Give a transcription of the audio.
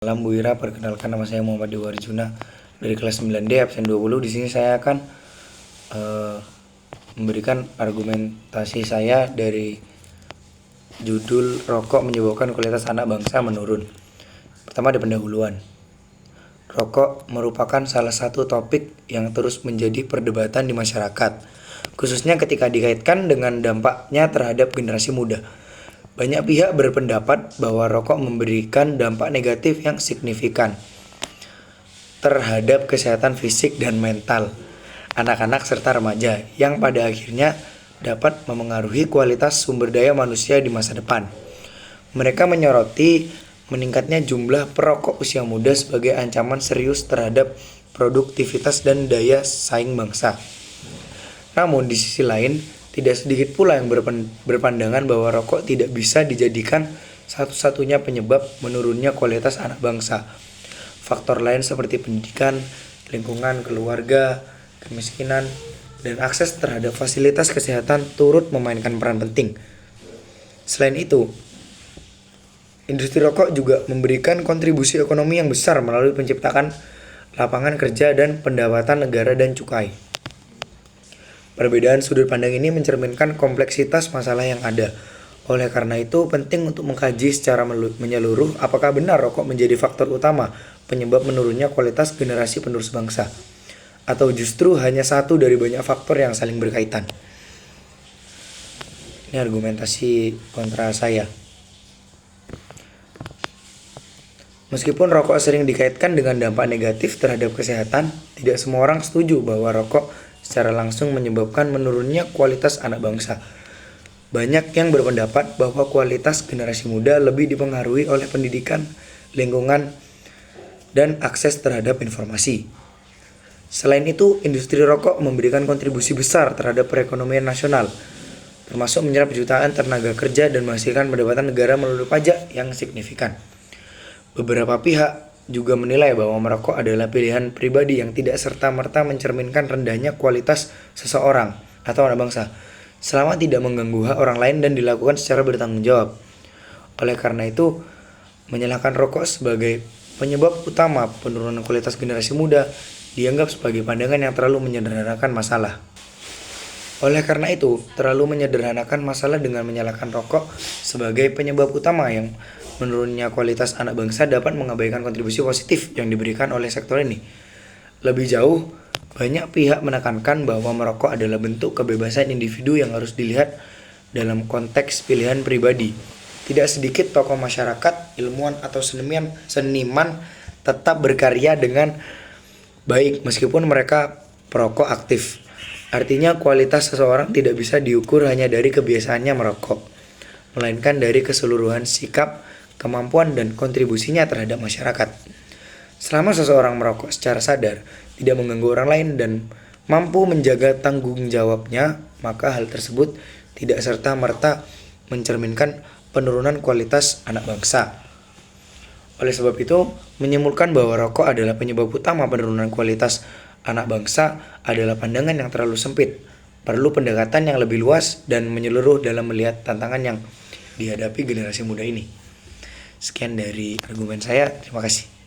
Salam Bu Ira, perkenalkan nama saya Muhammad Dewa Arjuna dari kelas 9D absen 20. Di sini saya akan memberikan argumentasi saya dari judul rokok menyebabkan kualitas anak bangsa menurun. Pertama ada pendahuluan. Rokok merupakan salah satu topik yang terus menjadi perdebatan di masyarakat, khususnya ketika dikaitkan dengan dampaknya terhadap generasi muda. Banyak pihak berpendapat bahwa rokok memberikan dampak negatif yang signifikan terhadap kesehatan fisik dan mental anak-anak serta remaja, yang pada akhirnya dapat memengaruhi kualitas sumber daya manusia di masa depan. Mereka menyoroti meningkatnya jumlah perokok usia muda sebagai ancaman serius terhadap produktivitas dan daya saing bangsa. Namun di sisi lain, tidak sedikit pula yang berpandangan bahwa rokok tidak bisa dijadikan satu-satunya penyebab menurunnya kualitas anak bangsa. Faktor lain seperti pendidikan, lingkungan, keluarga, kemiskinan, dan akses terhadap fasilitas kesehatan turut memainkan peran penting. Selain itu, industri rokok juga memberikan kontribusi ekonomi yang besar melalui penciptaan lapangan kerja dan pendapatan negara dan cukai. Perbedaan sudut pandang ini mencerminkan kompleksitas masalah yang ada. Oleh karena itu, penting untuk mengkaji secara menyeluruh apakah benar rokok menjadi faktor utama penyebab menurunnya kualitas generasi penerus bangsa, atau justru hanya satu dari banyak faktor yang saling berkaitan. Ini argumentasi kontra saya. Meskipun rokok sering dikaitkan dengan dampak negatif terhadap kesehatan, tidak semua orang setuju bahwa rokok secara langsung menyebabkan menurunnya kualitas anak bangsa. Banyak yang berpendapat bahwa kualitas generasi muda lebih dipengaruhi oleh pendidikan, lingkungan, dan akses terhadap informasi. Selain itu, industri rokok memberikan kontribusi besar terhadap perekonomian nasional, termasuk menyerap jutaan tenaga kerja dan menghasilkan pendapatan negara melalui pajak yang signifikan. Beberapa pihak juga menilai bahwa merokok adalah pilihan pribadi yang tidak serta-merta mencerminkan rendahnya kualitas seseorang atau anak bangsa, selama tidak mengganggu hak orang lain dan dilakukan secara bertanggung jawab. Oleh karena itu, menyalahkan rokok sebagai penyebab utama penurunan kualitas generasi muda dianggap sebagai pandangan yang terlalu menyederhanakan masalah. Oleh karena itu, terlalu menyederhanakan masalah dengan menyalahkan rokok sebagai penyebab utama yang menurunnya kualitas anak bangsa dapat mengabaikan kontribusi positif yang diberikan oleh sektor ini. Lebih jauh, banyak pihak menekankan bahwa merokok adalah bentuk kebebasan individu yang harus dilihat dalam konteks pilihan pribadi. Tidak sedikit tokoh masyarakat, ilmuwan, atau seniman tetap berkarya dengan baik meskipun mereka perokok aktif. Artinya kualitas seseorang tidak bisa diukur hanya dari kebiasaannya merokok, melainkan dari keseluruhan sikap, kemampuan, dan kontribusinya terhadap masyarakat. Selama seseorang merokok secara sadar, tidak mengganggu orang lain, dan mampu menjaga tanggung jawabnya, maka hal tersebut tidak serta-merta mencerminkan penurunan kualitas anak bangsa. Oleh sebab itu, menyimpulkan bahwa rokok adalah penyebab utama penurunan kualitas anak bangsa adalah pandangan yang terlalu sempit. Perlu pendekatan yang lebih luas dan menyeluruh dalam melihat tantangan yang dihadapi generasi muda ini. Sekian dari argumen saya, terima kasih.